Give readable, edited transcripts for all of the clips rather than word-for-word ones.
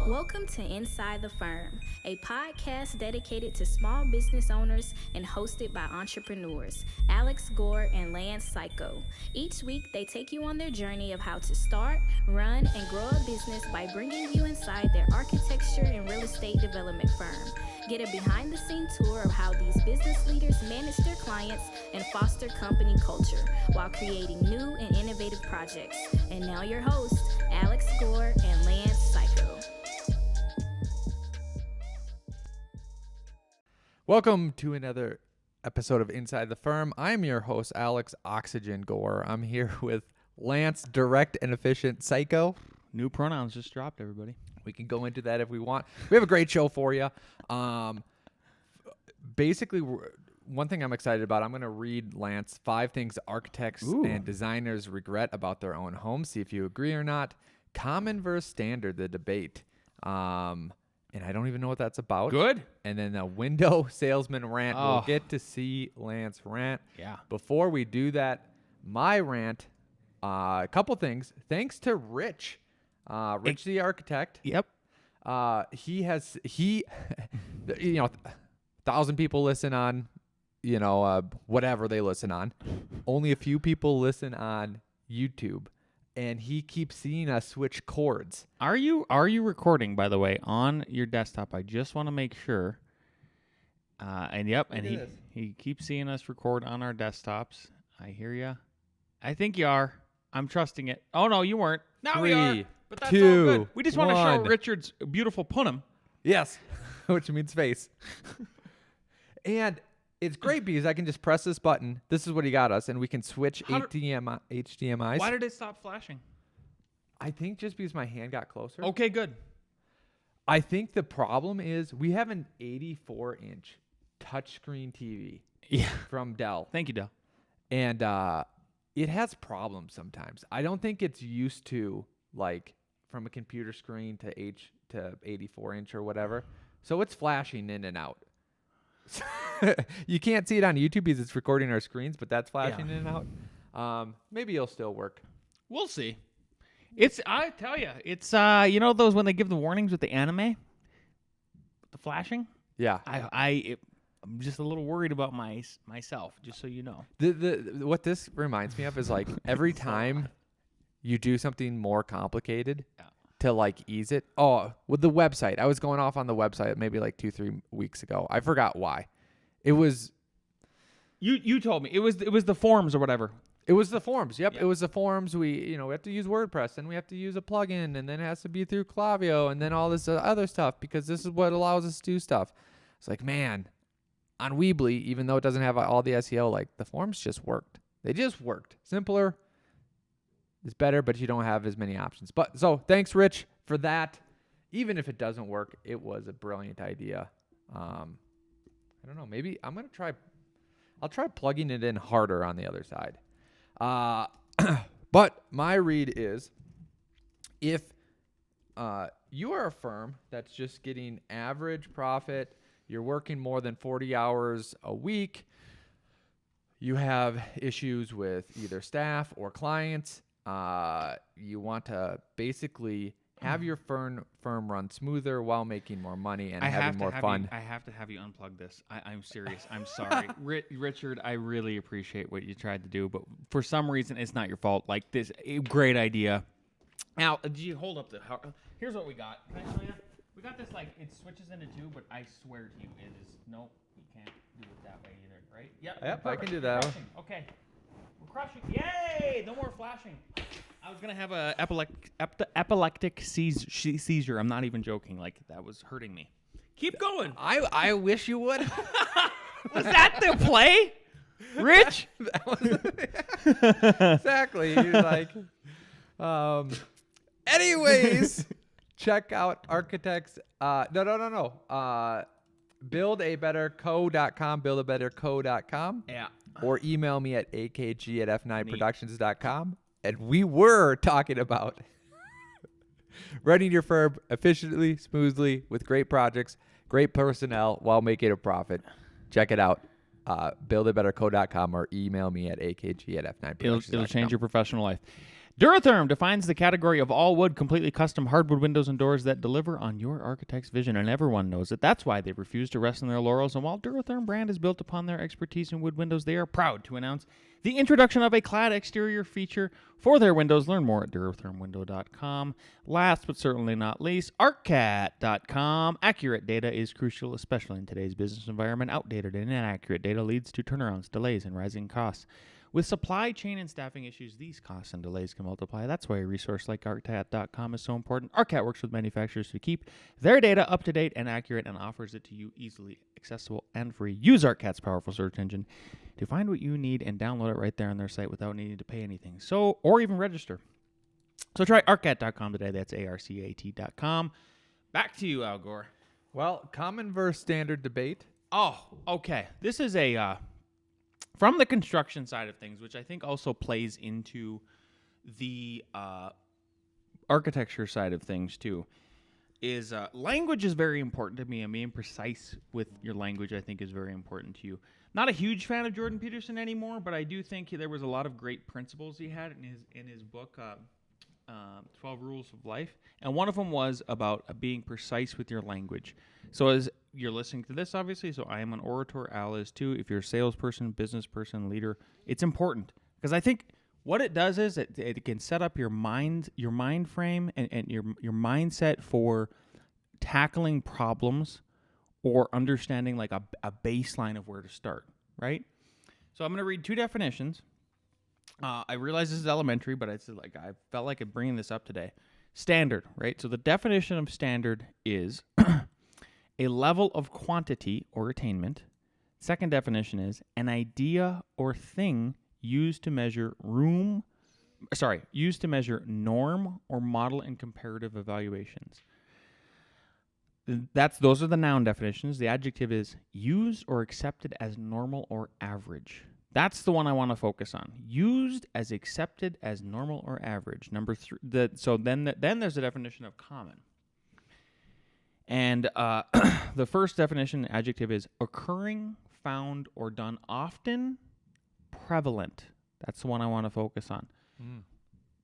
Welcome to Inside the Firm, a podcast dedicated to small business owners and hosted by entrepreneurs Alex Gore and Lance Psycho. Each week, they take you on their journey of how to start, run, and grow a business by bringing you inside their architecture and real estate development firm. Get a behind-the-scenes tour of how these business leaders manage their clients and foster company culture while creating new and innovative projects. And now your hosts, Alex Gore and Lance Psycho. Welcome to another episode of Inside the Firm. I'm your host, Alex Oxygen Gore. I'm here with Lance Direct and Efficient Psycho. New pronouns just dropped, everybody. We can go into that if we want. We have a great show for you. Basically, one thing I'm excited about, I'm going to read, Lance, 5 things architects and designers regret about their own homes. See if you agree or not. Common versus standard, the debate. And I don't even know what that's about. Good. And then a window salesman rant. Oh. We'll get to see Lance rant. Yeah. Before we do that, my rant, a couple things. Thanks to Rich, Rich the architect. Yep. He 1,000 people listen on, whatever they listen on. Only a few people listen on YouTube. And he keeps seeing us switch chords. Are you recording, by the way, on your desktop? I just want to make sure. And he keeps seeing us record on our desktops. I hear ya. I think you are. I'm trusting it. Oh no, you weren't. Now we are. 3, But that's 2, all good. We just want to show 1. Richard's beautiful punum. Yes, which means face. And it's great because I can just press this button. This is what he got us, and we can switch HDMIs. Why did it stop flashing? I think just because my hand got closer. Okay, good. I think the problem is we have an 84-inch touchscreen TV Yeah. from Dell, Thank you, Del. and it has problems sometimes. I don't think it's used to, like, from a computer screen to 84-inch or whatever. So it's flashing in and out. You can't see it on YouTube because it's recording our screens, but that's flashing in and out. Maybe it'll still work. We'll see. I tell you, it's those when they give the warnings with the anime, the flashing. Yeah. I'm just a little worried about myself, just so you know. What this reminds me of is, like, every time you do something more complicated to, like, ease it. Oh, with the website. I was going off on the website maybe like 2-3 weeks ago. I forgot why. It was You told me it was the forms or whatever. It was the forms. Yep. Yep. It was the forms. We have to use WordPress, and we have to use a plugin, and then it has to be through Klaviyo, and then all this other stuff because this is what allows us to do stuff. It's like, man, on Weebly, even though it doesn't have all the SEO, like, the forms just worked. They just worked. Simpler is better, but you don't have as many options. But so thanks, Rich, for that. Even if it doesn't work, it was a brilliant idea. I don't know. Maybe I'm gonna try. I'll try plugging it in harder on the other side. But my read is, if you are a firm that's just getting average profit, you're working more than 40 hours a week, you have issues with either staff or clients, you want to basically have your firm run smoother while making more money and having more fun. I have to have you unplug this. I'm serious. I'm sorry. Richard, I really appreciate what you tried to do, but for some reason, it's not your fault. Like, this, great idea. Now, did you hold up here's what we got. Can I show you? We got this, like, it switches into 2, but I swear to you, it is, nope, you can't do it that way either, right? Yep, I can do We're that. crushing. Okay. We're crushing. Yay! No more flashing. I was going to have a epileptic seizure. I'm not even joking. Like, that was hurting me. Keep going. I wish you would. Was that the play? Rich? Exactly. You're like, anyways, check out architects. No. Buildabetterco.com, buildabetterco.com. Yeah. Or email me at akg@f9productions.com. And we were talking about running your firm efficiently, smoothly, with great projects, great personnel, while making a profit. Check it out. Buildabetterco.com or email me at akg@f9productions.com. It'll change your professional life. Duratherm defines the category of all wood, completely custom hardwood windows and doors that deliver on your architect's vision, and everyone knows it. That's why they refuse to rest on their laurels, and while Duratherm brand is built upon their expertise in wood windows, they are proud to announce the introduction of a clad exterior feature for their windows. Learn more at durathermwindow.com. Last but certainly not least, arccat.com. Accurate data is crucial, especially in today's business environment. Outdated and inaccurate data leads to turnarounds, delays, and rising costs. With supply chain and staffing issues, these costs and delays can multiply. That's why a resource like arccat.com is so important. Arcat works with manufacturers to keep their data up to date and accurate and offers it to you easily, accessible, and free. Use Arcat's powerful search engine to find what you need and download it right there on their site without needing to pay anything. Or even register. So try arcat.com today. That's arcat.com. Back to you, Al Gore. Well, common versus standard debate. Oh, okay. This is a from the construction side of things, which I think also plays into the architecture side of things too, is language is very important to me, and being precise with your language I think is very important to you. Not a huge fan of Jordan Peterson anymore, but I do think there was a lot of great principles he had in his book, 12 Rules of Life, and one of them was about being precise with your language. So as you're listening to this, obviously, so I am an orator, Al is too. If you're a salesperson, business person, leader, it's important, because I think what it does is it can set up your mind frame and your mindset for tackling problems or understanding like a baseline of where to start, right? So I'm going to read two definitions. I realize this is elementary, but I felt like bringing this up today. Standard, right? So the definition of standard is a level of quantity or attainment. Second definition is an idea or thing used to measure norm or model in comparative evaluations. Those are the noun definitions. The adjective is used or accepted as normal or average. That's the one I want to focus on. Used as accepted as normal or average. Number 3. Then there's the definition of common. And the first definition, adjective, is occurring, found, or done often, prevalent. That's the one I want to focus on.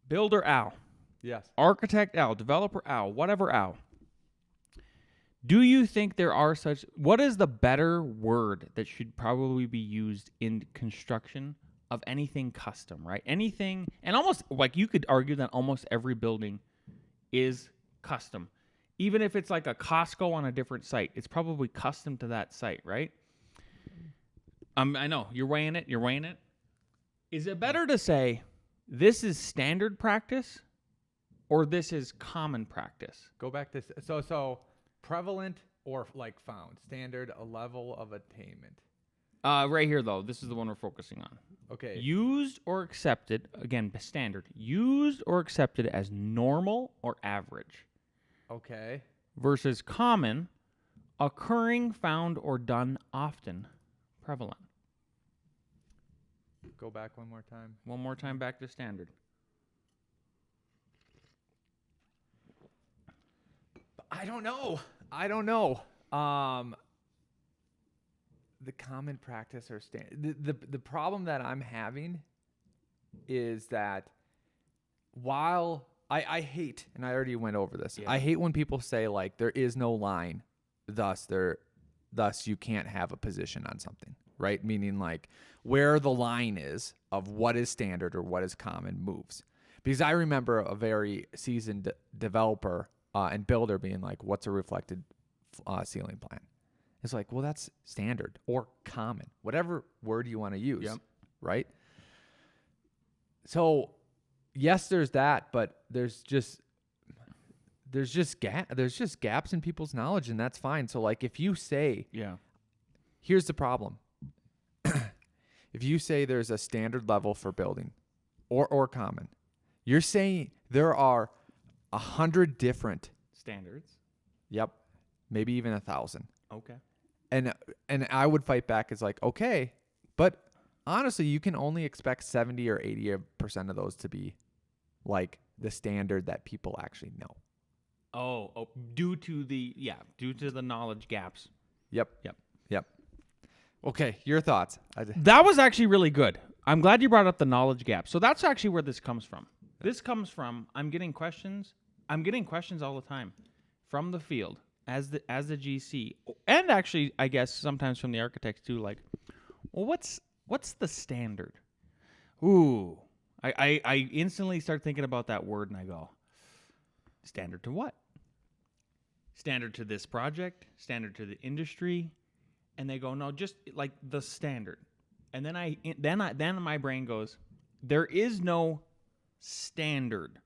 Builder Al. Yes. Architect Al. Developer Al. Whatever Al. Do you think there are what is the better word that should probably be used in construction of anything custom, right? Anything, and almost, like, you could argue that almost every building is custom. Even if it's like a Costco on a different site, it's probably custom to that site, right? I know, you're weighing it. Is it better to say, this is standard practice, or this is common practice? Go back to so prevalent or like found. Standard, a level of attainment. Right here, though, this is the one we're focusing on. Okay. Used or accepted, again, standard. Used or accepted as normal or average. Okay. Versus common, occurring, found, or done often, prevalent. Go back one more time. One more time back to standard. I don't know. The common practice or the problem that I'm having is that while I hate, and I already went over this, I hate when people say like there is no line, thus you can't have a position on something, right? Meaning like where the line is of what is standard or what is common moves. Because I remember a very seasoned developer and builder being like, what's a reflected ceiling plan? It's like, well, that's standard or common, whatever word you want to use, right? So, yes, there's that, but there's just gaps in people's knowledge, and that's fine. So, like, if you say, here's the problem. If you say there's a standard level for building or common, you're saying there are 100 different standards. Yep. Maybe even 1,000. Okay. And I would fight back as like, okay, but honestly, you can only expect 70 or 80% of those to be like the standard that people actually know. Oh, due to the knowledge gaps. Yep. Okay, your thoughts. That was actually really good. I'm glad you brought up the knowledge gap. So that's actually where this comes from. This comes from I'm getting questions all the time from the field as the GC, and actually I guess sometimes from the architects too. Like, well, what's the standard? Ooh, I instantly start thinking about that word and I go, standard to what? Standard to this project? Standard to the industry? And they go, no, just like the standard. And then my brain goes, there is no standard.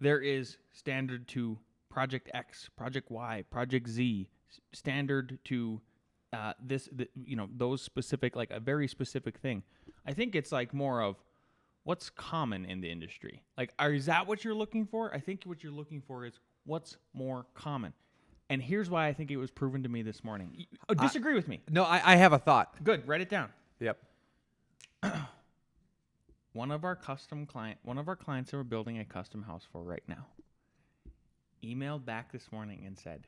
There is standard to project X, project Y, project Z, standard to those specific, like a very specific thing. I think it's like more of what's common in the industry. Like, is that what you're looking for? I think what you're looking for is what's more common. And here's why I think it was proven to me this morning. Disagree with me. No, I have a thought. Good. Write it down. Yep. One of our clients that we're building a custom house for right now emailed back this morning and said,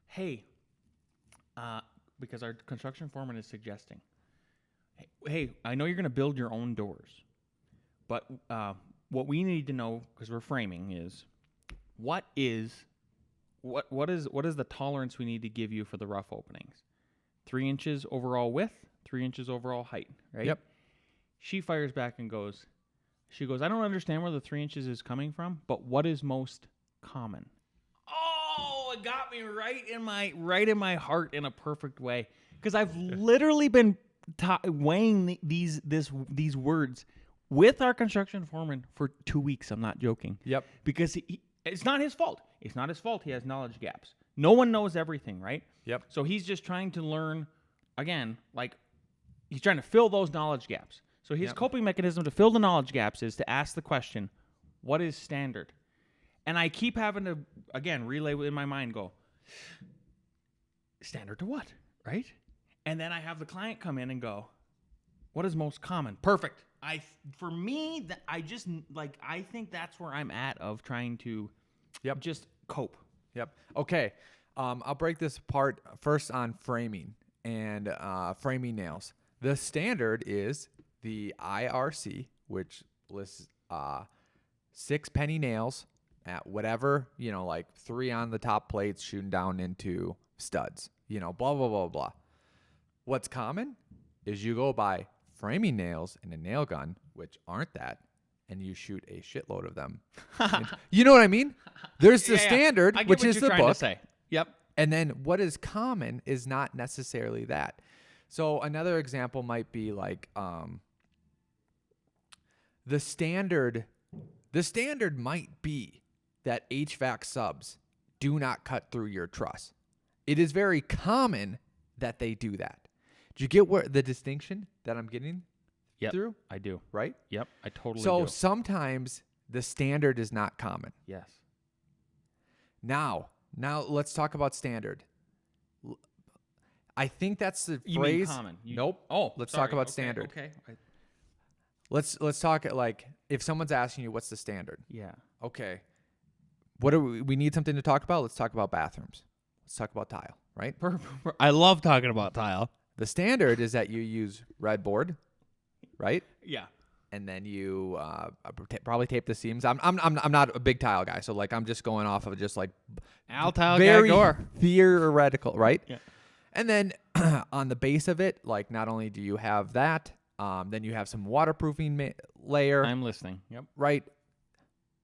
hey, because our construction foreman is suggesting, hey, I know you're going to build your own doors, but what we need to know, because we're framing, is what is the tolerance we need to give you for the rough openings? 3 inches overall width, 3 inches overall height, right? Yep. She fires back and goes, I don't understand where the 3 inches is coming from, but what is most common? Oh, it got me right in my heart in a perfect way, because I've literally been weighing these words with our construction foreman for 2 weeks. I'm not joking. Yep. Because it's not his fault. It's not his fault. He has knowledge gaps. No one knows everything, right? Yep. So he's just trying to learn, again, like he's trying to fill those knowledge gaps. So his coping mechanism to fill the knowledge gaps is to ask the question, what is standard? And I keep having to, again, relay in my mind, go, standard to what, right? And then I have the client come in and go, what is most common? Perfect. I think that's where I'm at of trying to just cope. Yep. Okay. I'll break this apart first on framing and framing nails. The standard is the IRC, which lists 6 penny nails at whatever, like 3 on the top plates shooting down into studs, blah, blah, blah, blah. What's common is you go buy framing nails and a nail gun, which aren't that, and you shoot a shitload of them. You know what I mean? There's the standard, which is the book. Yep. And then what is common is not necessarily that. So another example might be like the standard might be that HVAC subs do not cut through your truss. It is very common that they do that. Do you get where the distinction that I'm getting through? I do. Right? Yep, I totally do. So sometimes the standard is not common. Yes. Now let's talk about standard. I think that's the You phrase. mean common? Nope. Oh, let's sorry. talk about Okay, standard. Okay. Let's talk like if someone's asking you what's the standard. Yeah. Okay. What do we need something to talk about? Let's talk about bathrooms. Let's talk about tile, right? I love talking about tile. The standard is that you use red board, right? Yeah. And then you probably tape the seams. I'm not a big tile guy, so like I'm just going off of just like tile very guy Gore. theoretical, right? Yeah. And then on the base of it, like not only do you have that, then you have some waterproofing layer. I'm listening. Yep. Right.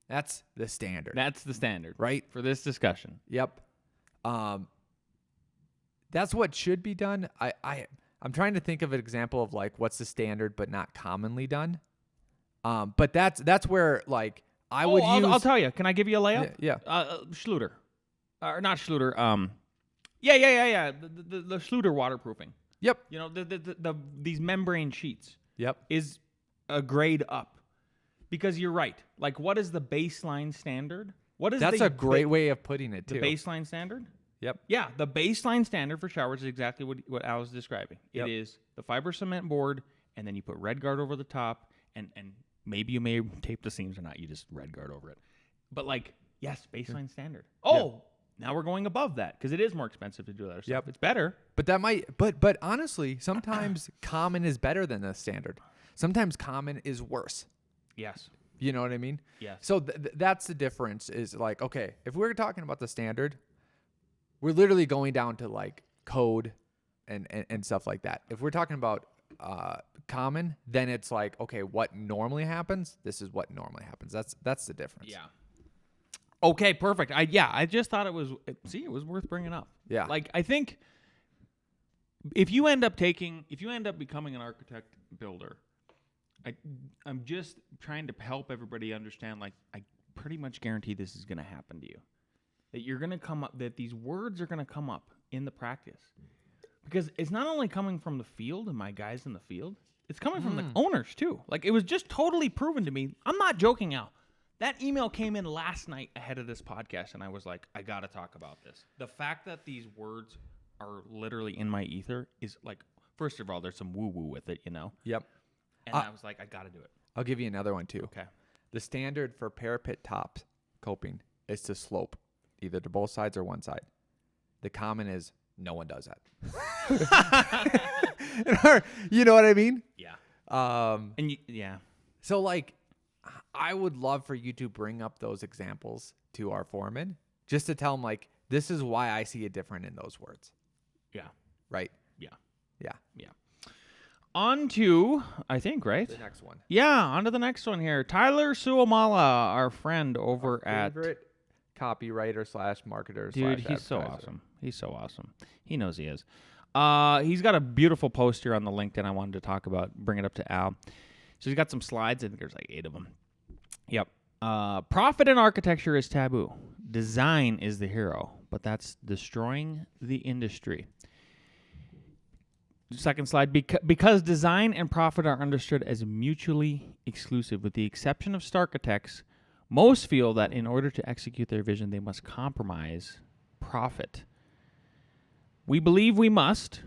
That's the standard. That's the standard, right? For this discussion. Yep. That's what should be done. I'm trying to think of an example of like what's the standard but not commonly done. But that's where like I would use. I'll tell you. Can I give you a layup? Yeah. Schluter, or not Schluter. Yeah. The Schluter waterproofing. Yep. You know these membrane sheets. Yep. Is a grade up, because you're right. Like, what is the baseline standard? That's a great way of putting it too. The baseline standard. Yep. Yeah, the baseline standard for showers is exactly what Al was describing. Yep. It is the fiber cement board, and then you put red guard over the top, and maybe you may tape the seams or not. You just red guard over it. But like, yes, baseline standard. Oh, now we're going above that because it is more expensive to do that stuff. Yep. It's better. But that might. But honestly, sometimes common is better than the standard. Sometimes common is worse. Yes. You know what I mean? Yes. So that's the difference is like, okay, if we're talking about the standard, we're literally going down to like code and stuff like that. If we're talking about common, then it's like, okay, what normally happens? This is what normally happens. That's the difference. Yeah. Okay, perfect. I just thought it was worth bringing up. Yeah. Like I think if you end up becoming an architect builder, I'm just trying to help everybody understand, like, I pretty much guarantee this is going to happen to you. That you're going to come up, that these words are going to come up in the practice. Because it's not only coming from the field and my guys in the field, it's coming from the owners too. Like, it was just totally proven to me. I'm not joking, Al. That email came in last night ahead of this podcast, and I was like, I got to talk about this. The fact that these words are literally in my ether is like, first of all, there's some woo-woo with it, you know? Yep. And I was like, I got to do it. I'll give you another one too. Okay. The standard for parapet top coping is to slope either to both sides or one side. The common is no one does that. You know what I mean? Yeah. Yeah. So like, I would love for you to bring up those examples to our foreman just to tell them like, this is why I see it different in those words. Yeah. Right? Yeah. Yeah. Yeah. On to, I think, right? The next one. Yeah, on to the next one here. Tyler Suamala, our friend over at... Favorite copywriter / marketer. Dude, he's so awesome. He's so awesome. He knows he is. He's got a beautiful post here on the LinkedIn I wanted to talk about, bring it up to Al. So he's got some slides. I think there's like 8 of them. Yep. Profit in architecture is taboo. Design is the hero, but that's destroying the industry. Second slide. Because design and profit are understood as mutually exclusive, with the exception of Starchitects, most feel that in order to execute their vision, they must compromise profit. We believe we must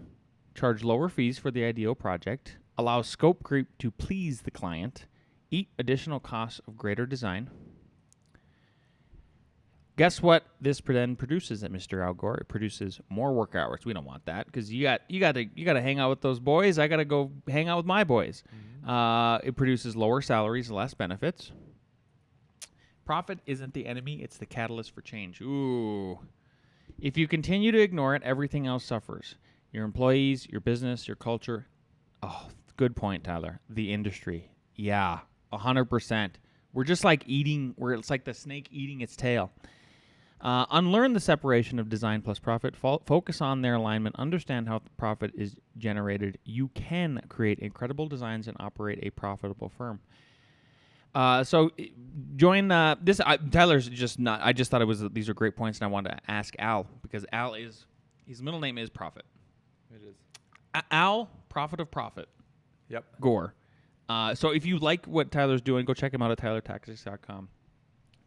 charge lower fees for the ideal project, allow scope creep to please the client, eat additional costs of greater design. Guess what this then produces at Mr. Al Gore? It produces more work hours. We don't want that because you got to hang out with those boys. I got to go hang out with my boys. Mm-hmm. It produces lower salaries, less benefits. Profit isn't the enemy; it's the catalyst for change. Ooh. If you continue to ignore it, everything else suffers. Your employees, your business, your culture. Oh, good point, Tyler. The industry. Yeah, 100%. We're just like it's like the snake eating its tail. Unlearn the separation of design plus profit. Focus on their alignment. Understand how profit is generated. You can create incredible designs and operate a profitable firm. So join this. Tyler's just not. I just thought these are great points, and I wanted to ask Al because Al is his middle name is Profit. It is. Al, Profit of Profit. Yep. Gore. So if you like what Tyler's doing, go check him out at tylertactics.com.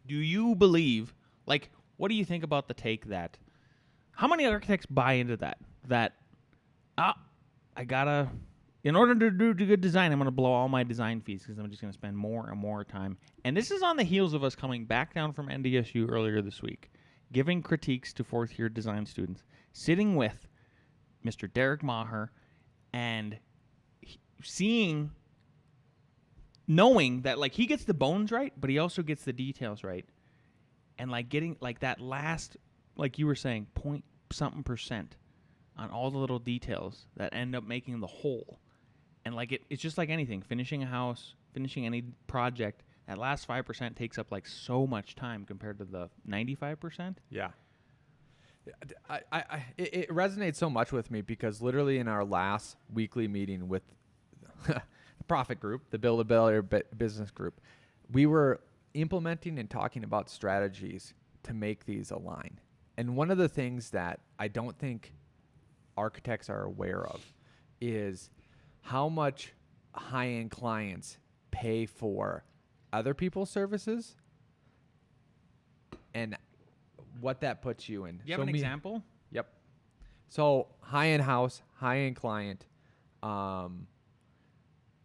Do you believe, like, what do you think about the take that, how many architects buy into that, in order to do good design, I'm going to blow all my design fees because I'm just going to spend more and more time. And this is on the heels of us coming back down from NDSU earlier this week, giving critiques to fourth-year design students, sitting with Mr. Derek Maher and knowing that, like, he gets the bones right, but he also gets the details right. And, like, getting, like, that last, like you were saying, point something % on all the little details that end up making the whole. And, like, it's just like anything. Finishing a house, finishing any project, that last 5% takes up, like, so much time compared to the 95%. Yeah. It resonates so much with me because literally in our last weekly meeting with the Profit Group, the Build a Better Business Group, we were implementing and talking about strategies to make these align. And one of the things that I don't think architects are aware of is how much high-end clients pay for other people's services and what that puts you in. You have an example? Yep. So high-end house, high-end client,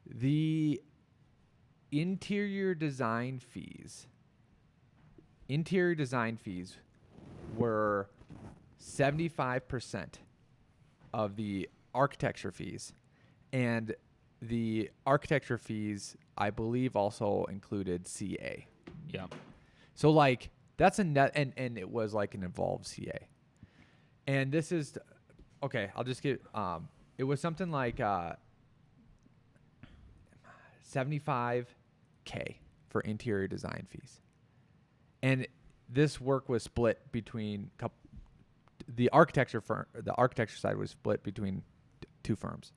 the interior design fees were 75% of the architecture fees, and the architecture fees, I believe, also included CA. Yeah. So like that's a net, and it was like an involved CA. And this is okay. I'll just get. It was something like $75K for interior design fees, and this work was split between the architecture firm. The architecture side was split between two firms.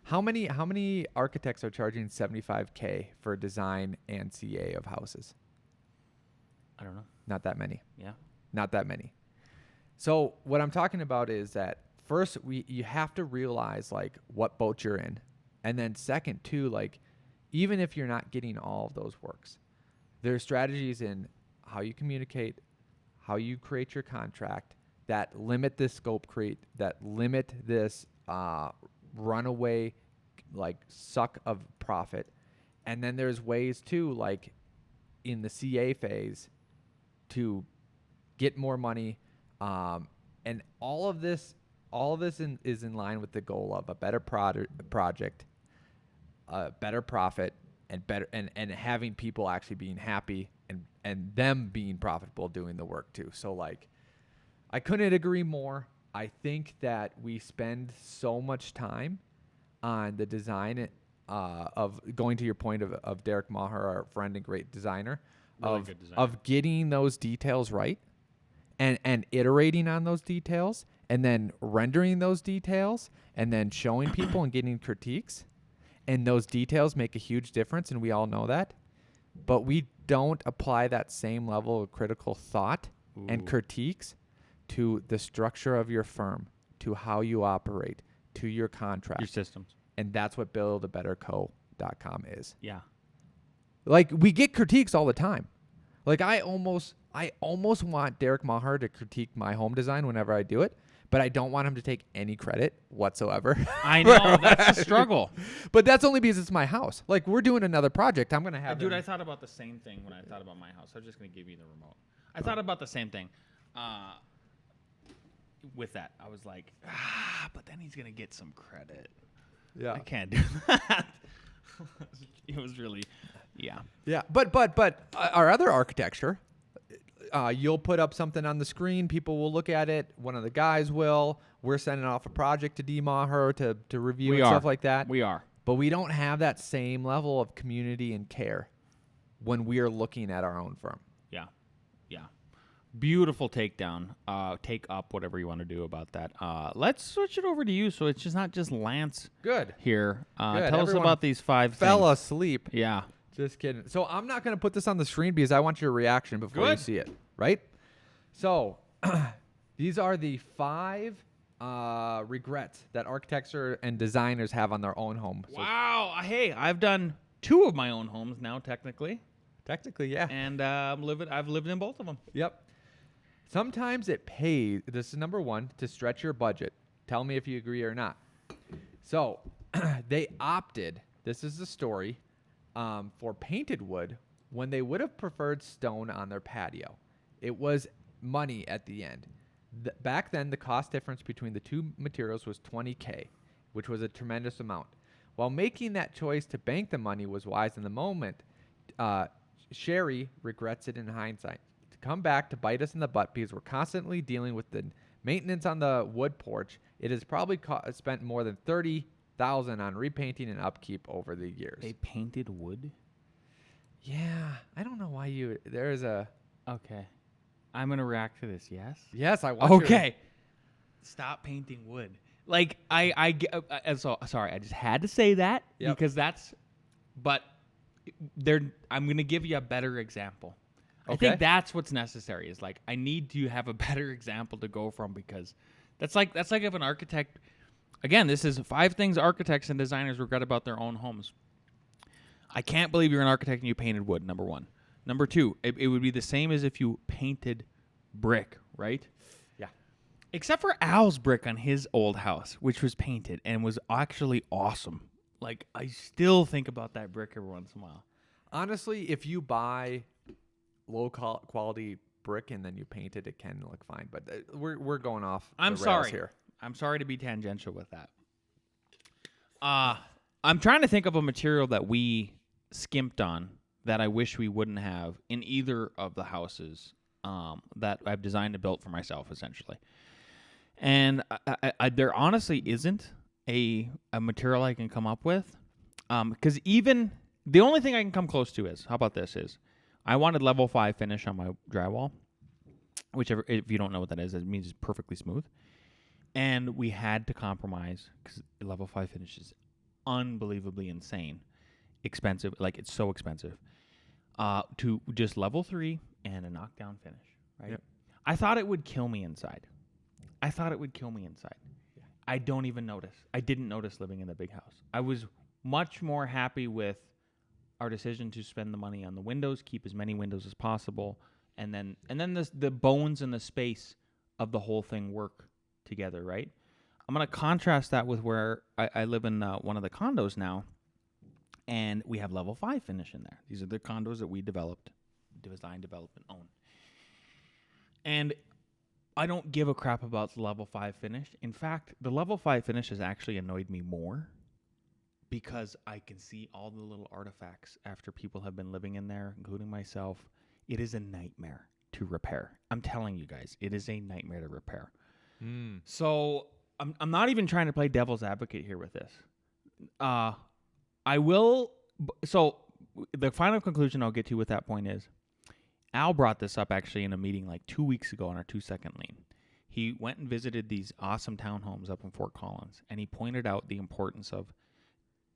How many architects are charging $75K for design and CA of houses? I don't know. Not that many. Yeah. Not that many. So what I'm talking about is that first you have to realize like what boat you're in, and then second too, like even if you're not getting all of those works, there's strategies in how you communicate, how you create your contract that limit this scope creep, that limit this runaway like suck of profit. And then there's ways too, like in the CA phase, to get more money, and all of this is in line with the goal of a better project, a better profit, and better and having people actually being happy and them being profitable doing the work too. So like I couldn't agree more. I think that we spend so much time on the design of going to your point of Derek Maher, our friend and great designer, Really good designer. of getting those details right and iterating on those details and then rendering those details and then showing people and getting critiques. And those details make a huge difference, and we all know that. But we don't apply that same level of critical thought and Ooh. critiques to the structure of your firm, to how you operate, to your contract. Your systems. And that's what buildabetterco.com is. Yeah. Like we get critiques all the time. Like I almost want Derek Maher to critique my home design whenever I do it, but I don't want him to take any credit whatsoever. I know. That's a struggle. But that's only because it's my house. Like we're doing another project. I'm gonna have Dude, them- I thought about the same thing when I thought about my house. I was just going to give you the remote. I thought about the same thing. With that, I was like, but then he's going to get some credit. yeah. I can't do that. It was really, yeah. Yeah, but our other architecture, you'll put up something on the screen. People will look at it. One of the guys will. We're sending off a project to D-Maher to review We and are. stuff like that. We are. But we don't have that same level of community and care when we are looking at our own firm. Yeah. Yeah. Beautiful takedown. Take up, whatever you want to do about that. Let's switch it over to you so it's just not just Lance Good. here. Good. Tell us Everyone about these 5 Fell things. asleep. Yeah. Just kidding. So I'm not going to put this on the screen because I want your reaction before you Good. see it, right? So these are the 5 regrets that architects and designers have on their own home. So Wow. Hey, I've done 2 of my own homes now, technically. technically, yeah. And I've lived in both of them. Yep. Sometimes it pays, this is number 1, to stretch your budget. Tell me if you agree or not. So they opted, this is the story, for painted wood when they would have preferred stone on their patio. It was money at the end. Back then, the cost difference between the two materials was $20K, which was a tremendous amount. While making that choice to bank the money was wise in the moment, Sherry regrets it in hindsight. To come back to bite us in the butt because we're constantly dealing with the maintenance on the wood porch, it has probably spent more than $30,000 on repainting and upkeep over the years. They painted wood? Yeah, I don't know why there's a... Okay. I'm going to react to this, yes? Yes, I want you to- Okay. Stop painting wood. Like, so sorry, I just had to say that Yep. because but I'm going to give you a better example. I Okay. think that's what's necessary is like, I need to have a better example to go from because that's like if an architect, again, this is 5 things architects and designers regret about their own homes. I can't believe you're an architect and you painted wood, number 1. Number 2, it would be the same as if you painted brick, right? Yeah. Except for Al's brick on his old house, which was painted and was actually awesome. Like, I still think about that brick every once in a while. Honestly, if you buy low quality brick and then you paint it, it can look fine. But we're going off. I'm the rails sorry. here. I'm sorry to be tangential with that. I'm trying to think of a material that we skimped on that I wish we wouldn't have in either of the houses that I've designed and built for myself, essentially. And there honestly isn't a material I can come up with, because even the only thing I can come close to is, how about this, is I wanted level 5 finish on my drywall, whichever, if you don't know what that is, it means it's perfectly smooth. And we had to compromise because level 5 finish is unbelievably insane, expensive. Like, it's so expensive. To just level 3 and a knockdown finish, right? Yep. I thought it would kill me inside. I don't even notice. I didn't notice living in the big house. I was much more happy with our decision to spend the money on the windows, keep as many windows as possible, and then the bones and the space of the whole thing work together, right? I'm going to contrast that with where I live in one of the condos now, and we have level 5 finish in there. These are the condos that we developed, designed, developed, and own. And I don't give a crap about the level 5 finish. In fact, the level 5 finish has actually annoyed me more because I can see all the little artifacts after people have been living in there, including myself. It is a nightmare to repair. I'm telling you guys, it is a nightmare to repair. So I'm not even trying to play devil's advocate here with this. I will. So the final conclusion I'll get to with that point is, Al brought this up actually in a meeting like 2 weeks ago on our 2-second lane. He went and visited these awesome townhomes up in Fort Collins, and he pointed out the importance of,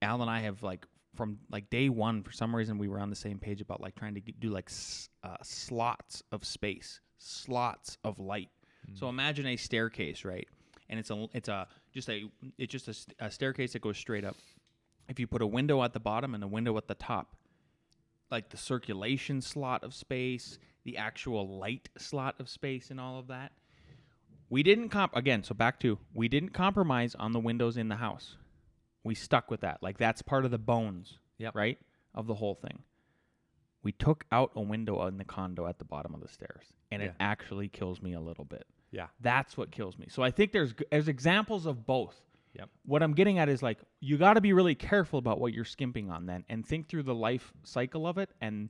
Al and I have, like, from like day one, for some reason we were on the same page about like trying to do like slots of space, slots of light. So imagine a staircase, right? And it's just a staircase that goes straight up. If you put a window at the bottom and a window at the top, like the circulation slot of space, the actual light slot of space, and all of that. We didn't we didn't compromise on the windows in the house. We stuck with that. Like, that's part of the bones, right, of the whole thing. We took out a window in the condo at the bottom of the stairs, and it actually kills me a little bit. Yeah. That's what kills me. So I think there's examples of both. Yep. What I'm getting at is, like, you got to be really careful about what you're skimping on then, and think through the life cycle of it, and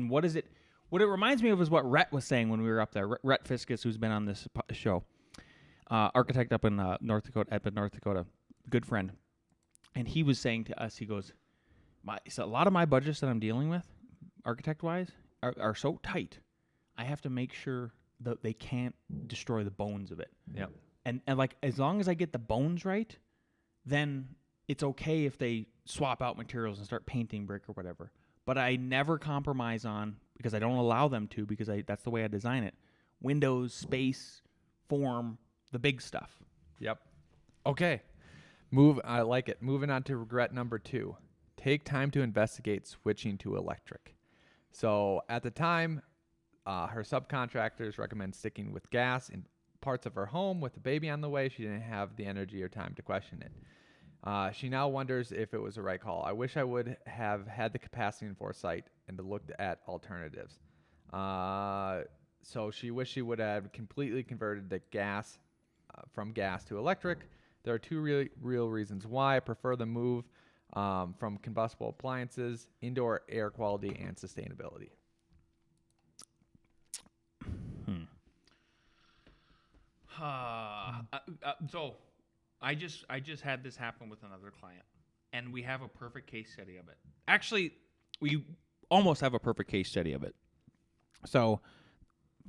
what is it? What it reminds me of is what Rhett was saying when we were up there. Rhett Fiskus, who's been on this show, architect up in North Dakota, good friend, and he was saying to us, he goes, so a lot of my budgets that I'm dealing with, architect-wise, are so tight. I have to make sure that they can't destroy the bones of it. Yep. And like, as long as I get the bones right, then it's okay if they swap out materials and start painting brick or whatever. But I never compromise on, because I don't allow them to, because that's the way I design it. Windows, space, form, the big stuff. Yep. Okay. I like it. Moving on to regret number 2. Take time to investigate switching to electric. So at the time, her subcontractors recommend sticking with gas in parts of her home. With the baby on the way, she didn't have the energy or time to question it. She now wonders if it was the right call. I wish I would have had the capacity and foresight and to look at alternatives. So she wished she would have completely converted the gas from gas to electric. There are 2 real reasons why. I prefer the move from combustible appliances, indoor air quality, and sustainability. So I just had this happen with another client, and we have a perfect case study of it. Actually, we almost have a perfect case study of it. So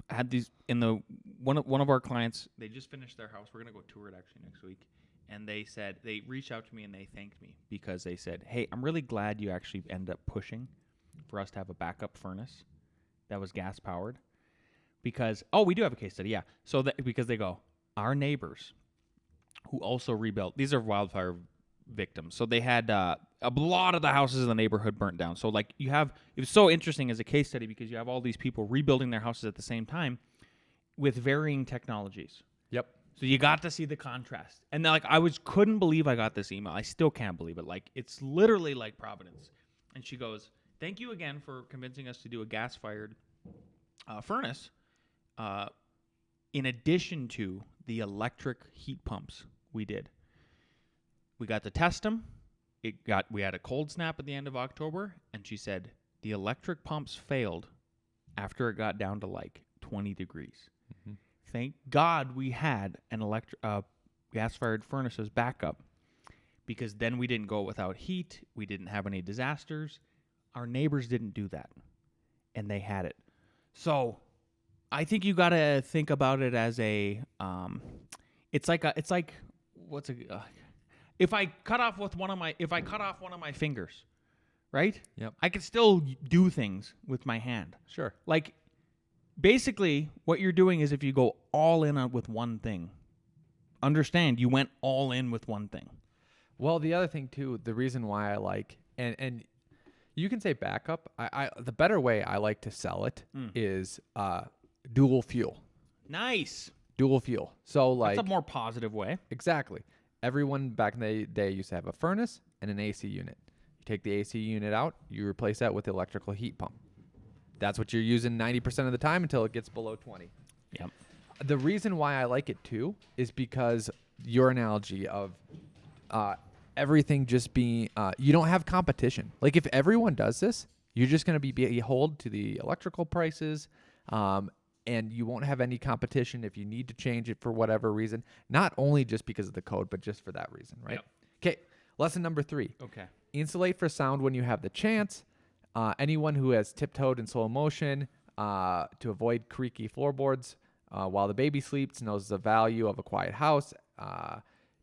I had these in the one of our clients. They just finished their house. We're gonna go tour it actually next week. And they reached out to me and they thanked me because they said, "Hey, I'm really glad you actually ended up pushing for us to have a backup furnace that was gas powered." Because, we do have a case study, yeah. So because they go, our neighbors who also rebuilt, these are wildfire victims. So they had a lot of the houses in the neighborhood burnt down. So like it was so interesting as a case study because you have all these people rebuilding their houses at the same time with varying technologies. Yep. So you got to see the contrast. And like couldn't believe I got this email. I still can't believe it. Like, it's literally like Providence. And she goes, "Thank you again for convincing us to do a gas-fired furnace. In addition to the electric heat pumps we did. We got to test them. We had a cold snap at the end of October, and she said the electric pumps failed after it got down to like 20 degrees. Mm-hmm. Thank God we had an gas-fired furnace as backup, because then we didn't go without heat. We didn't have any disasters. Our neighbors didn't do that, and they had it. So I think you got to think about it as a it's like if I cut off one of my fingers, right? Yep. I could still do things with my hand. Sure. Like, basically, what you're doing is if you go all in with one thing, understand you went all in with one thing. Well, the other thing too, the reason why I like, and you can say backup. The better way I like to sell it is dual fuel. Nice. Dual fuel. So like That's a more positive way. Exactly. Everyone back in the day used to have a furnace and an AC unit. You take the AC unit out, you replace that with the electrical heat pump. That's what you're using 90% of the time until it gets below 20. Yep. The reason why I like it too is because your analogy of everything just being, you don't have competition. Like if everyone does this, you're just going to be beholden to the electrical prices, and you won't have any competition if you need to change it for whatever reason. Not only just because of the code, but just for that reason, right? Yep. Okay, lesson number 3. Okay. Insulate for sound when you have the chance. Anyone who has tiptoed in slow motion to avoid creaky floorboards while the baby sleeps knows the value of a quiet house.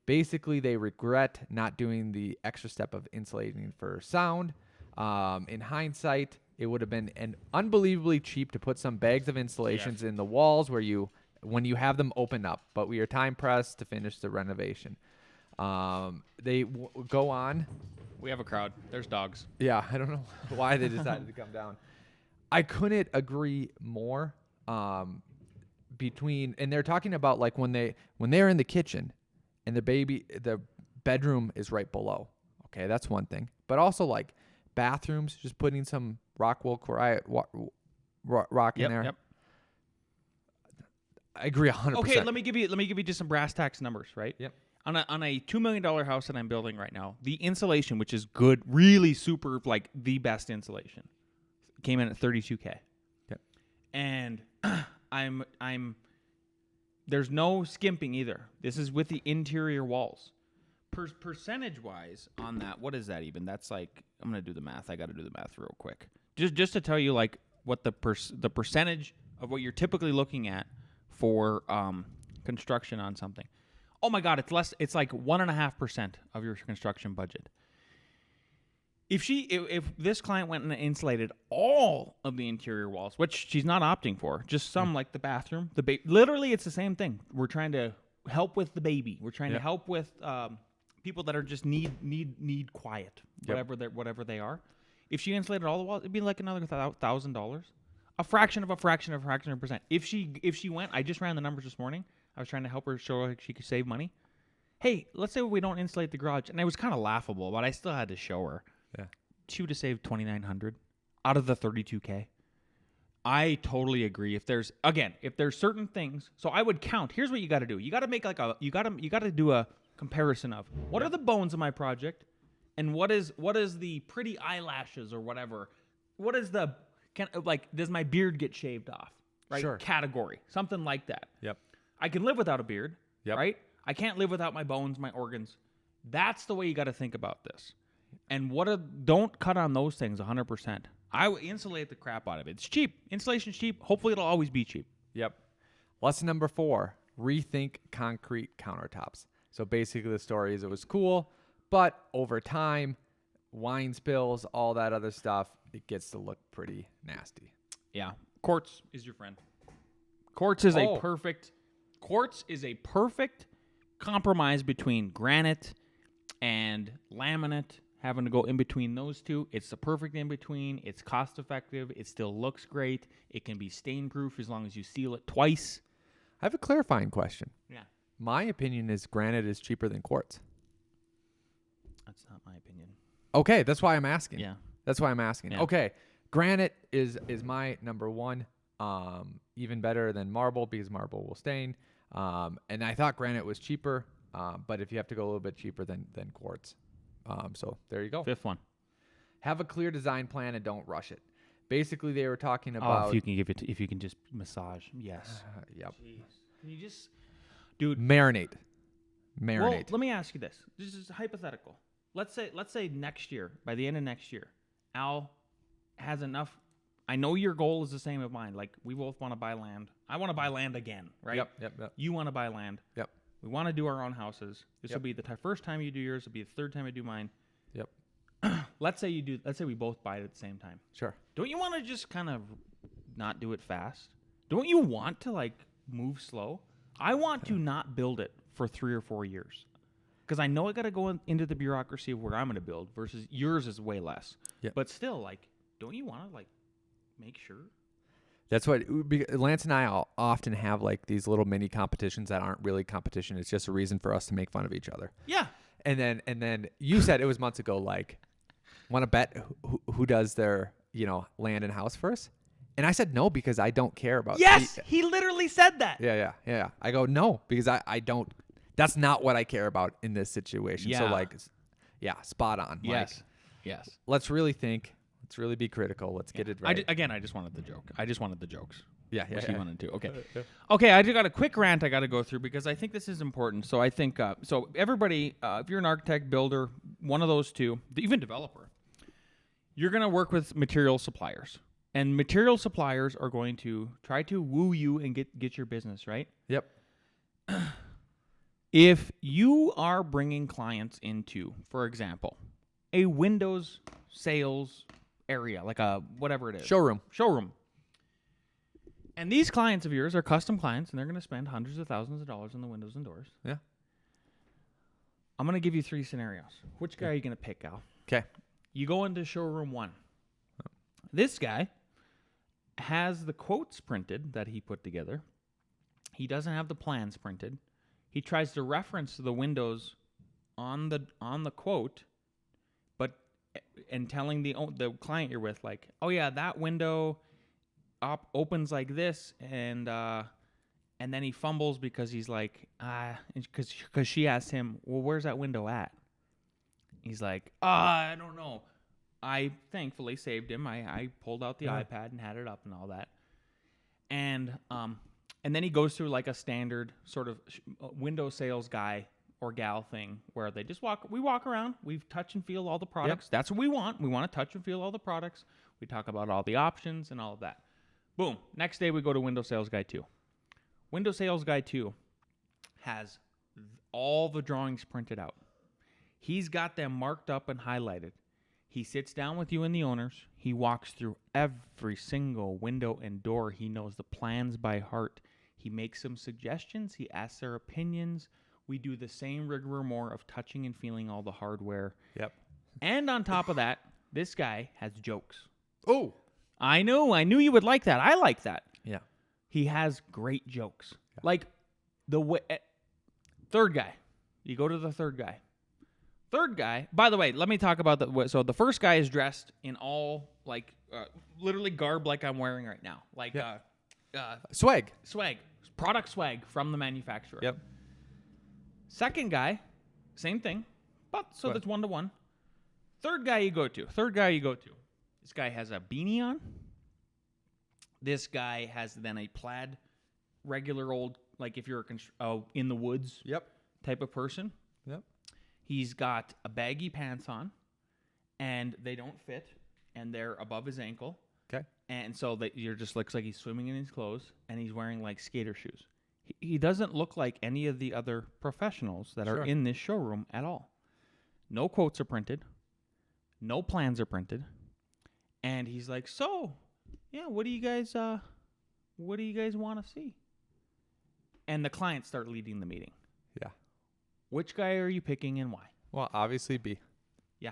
Basically, they regret not doing the extra step of insulating for sound. In hindsight, it would have been unbelievably cheap to put some bags of insulations in the walls when you have them open up, but we are time pressed to finish the renovation. They go on. We have a crowd. There's dogs. Yeah, I don't know why they decided to come down. I couldn't agree more. And they're talking about like when they're in the kitchen and the bedroom is right below. Okay, that's one thing. But also like bathrooms, just putting some Rockwool rock in there. Yep. I agree 100%. Okay, let me give you just some brass tacks numbers, right? Yep. On a $2 million house that I'm building right now, the insulation, which is good, really super, like the best insulation, came in at $32K. Yep. And there's no skimping either. This is with the interior walls. Percentage wise on that, what is that even? That's like, I'm gonna do the math. I got to do the math real quick. Just to tell you like what the percentage of what you're typically looking at for construction on something. Oh my God, it's less. It's like 1.5% of your construction budget. If this client went and insulated all of the interior walls, which she's not opting for, just some like the bathroom, literally it's the same thing. We're trying to help with the baby. We're trying to help with people that are just need quiet, whatever they are. If she insulated all the walls, it'd be like another $1,000, a fraction of a percent. If she went, I just ran the numbers this morning. I was trying to help her show her she could save money. Hey, let's say we don't insulate the garage, and it was kind of laughable, but I still had to show her. Yeah, she would have saved $2,900 out of the $32K. I totally agree. If there's certain things, so I would count. Here's what you got to do. You got to make like you got to do a comparison of what are the bones of my project, and what is the pretty eyelashes or whatever. What is does my beard get shaved off? Right? Sure. Category, something like that. Yep. I can live without a beard, Yep. right? I can't live without my bones, my organs. That's the way you got to think about this. And don't cut on those things 100%. I would insulate the crap out of it. It's cheap. Insulation's cheap. Hopefully it'll always be cheap. Yep. Lesson number 4, rethink concrete countertops. So basically the story is it was cool, but over time, wine spills, all that other stuff, it gets to look pretty nasty. Yeah. Quartz is your friend. Quartz is a perfect compromise between granite and laminate. Having to go in between those two, it's the perfect in between. It's cost effective. It still looks great. It can be stain proof as long as you seal it twice. I have a clarifying question. Yeah. My opinion is granite is cheaper than quartz. That's not my opinion. Okay, that's why I'm asking. Yeah. That's why I'm asking. Yeah. Okay, granite is my number one. Even better than marble because marble will stain. And I thought granite was cheaper, but if you have to go a little bit cheaper than quartz. So there you go. Fifth one. Have a clear design plan and don't rush it. Basically, they were talking about. If you can just massage, yes. Yep. Jeez. Can you just, dude? Marinate. Well, let me ask you this. This is hypothetical. Let's say next year, by the end of next year, Al has enough. I know your goal is the same as mine. Like, we both want to buy land. I want to buy land again, right? Yep. You want to buy land. Yep. We want to do our own houses. This will be the first time you do yours. It'll be the third time I do mine. Yep. Let's say we both buy it at the same time. Sure. Don't you want to just kind of not do it fast? Don't you want to like move slow? I want to not build it for 3 or 4 years because I know I got to go into the bureaucracy of where I'm going to build versus yours is way less. Yep. But still, like, don't you want to like make sure? That's what Lance and I often have, like these little mini competitions that aren't really competition. It's just a reason for us to make fun of each other. Yeah. And then you said it was months ago, like, want to bet who does their, land and house first? And I said no because I don't care about. Yes, he literally said that. Yeah. I go no because I don't. That's not what I care about in this situation. Yeah. So like, spot on. Yes. Like, let's really think. Let's really be critical. Let's get it right. I just wanted the joke. I just wanted the jokes. Yeah. He wanted to. Okay. Okay, I just got a quick rant I got to go through because I think this is important. So I think, so everybody, if you're an architect, builder, one of those two, even developer, you're going to work with material suppliers. And material suppliers are going to try to woo you and get your business, right? Yep. If you are bringing clients into, for example, a Windows sales area, like a whatever it is. Showroom. And these clients of yours are custom clients, and they're going to spend hundreds of thousands of dollars on the windows and doors. Yeah. I'm going to give you 3 scenarios. Which guy are you going to pick, Al? Okay. You go into showroom 1. This guy has the quotes printed that he put together. He doesn't have the plans printed. He tries to reference the windows on the quote, and telling the client you're with, like, oh yeah, that window opens like this, and then he fumbles because he's like, because she asked him, well, where's that window at? He's like, I don't know. I thankfully saved him. I pulled out the iPad and had it up and all that, and then he goes through like a standard sort of window sales guy or gal thing where they just we walk around, we touch and feel all the products. Yep. That's what we want. We want to touch and feel all the products. We talk about all the options and all of that. Boom. Next day we go to Window Sales Guy 2. Window Sales Guy 2 has all the drawings printed out. He's got them marked up and highlighted. He sits down with you and the owners. He walks through every single window and door. He knows the plans by heart. He makes some suggestions. He asks their opinions. We do the same rigor more of touching and feeling all the hardware. Yep. And on top of that, this guy has jokes. Oh. I knew you would like that. I like that. Yeah. He has great jokes. Yeah. Like the way, third guy. You go to the third guy. Third guy, by the way, let me talk about so the first guy is dressed in all like literally garb like I'm wearing right now. Like swag. Product swag from the manufacturer. Yep. Second guy, same thing, but so that's 1-to-1. Third guy you go to. This guy has a beanie on. This guy has then a plaid, regular old, like if you're in the woods type of person. Yep. He's got a baggy pants on, and they don't fit, and they're above his ankle. Okay. And so that you're just looks like he's swimming in his clothes, and he's wearing like skater shoes. He doesn't look like any of the other professionals that are in this showroom at all. No quotes are printed. No plans are printed. And he's like, so, yeah, what do you guys want to see? And the clients start leading the meeting. Yeah. Which guy are you picking and why? Well, obviously B. Yeah.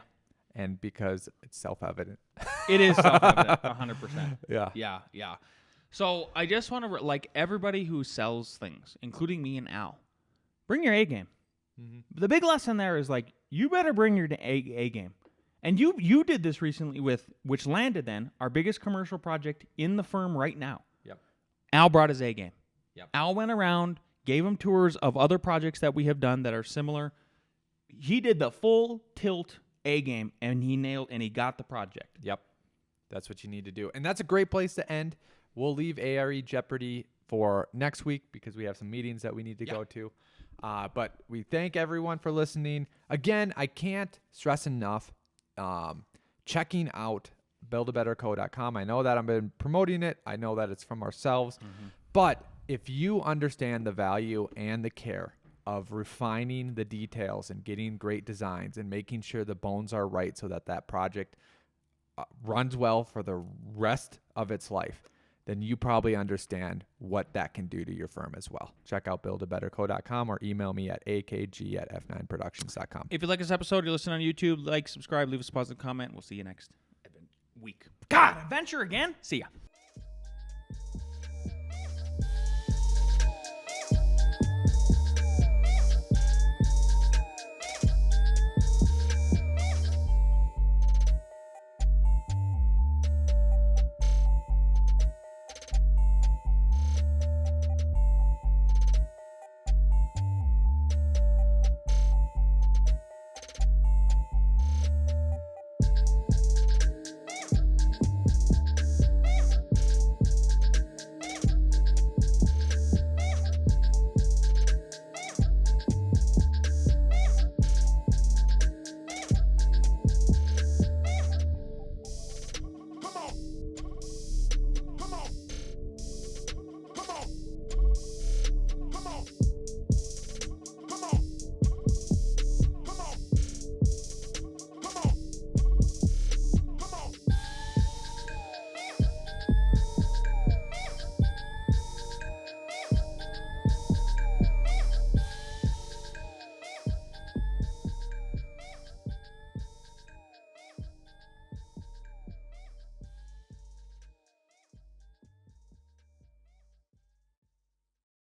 And because it's self-evident. It is self-evident, 100%. Yeah. Yeah. So I just want to, like, everybody who sells things, including me and Al, bring your A game. Mm-hmm. The big lesson there is, like, you better bring your A game. And you did this recently which landed then, our biggest commercial project in the firm right now. Yep. Al brought his A game. Yep. Al went around, gave him tours of other projects that we have done that are similar. He did the full tilt A game, and he got the project. Yep. That's what you need to do. And that's a great place to end. We'll leave ARE Jeopardy for next week because we have some meetings that we need to go to. But we thank everyone for listening. Again, I can't stress enough checking out buildabetterco.com. I know that I've been promoting it. I know that it's from ourselves. But if you understand the value and the care of refining the details and getting great designs and making sure the bones are right so that that project runs well for the rest of its life, then you probably understand what that can do to your firm as well. Check out buildabetterco.com or email me at akg@f9productions.com. If you like this episode, you're listening on YouTube, like, subscribe, leave us a positive comment. We'll see you next week. God, adventure again? See ya.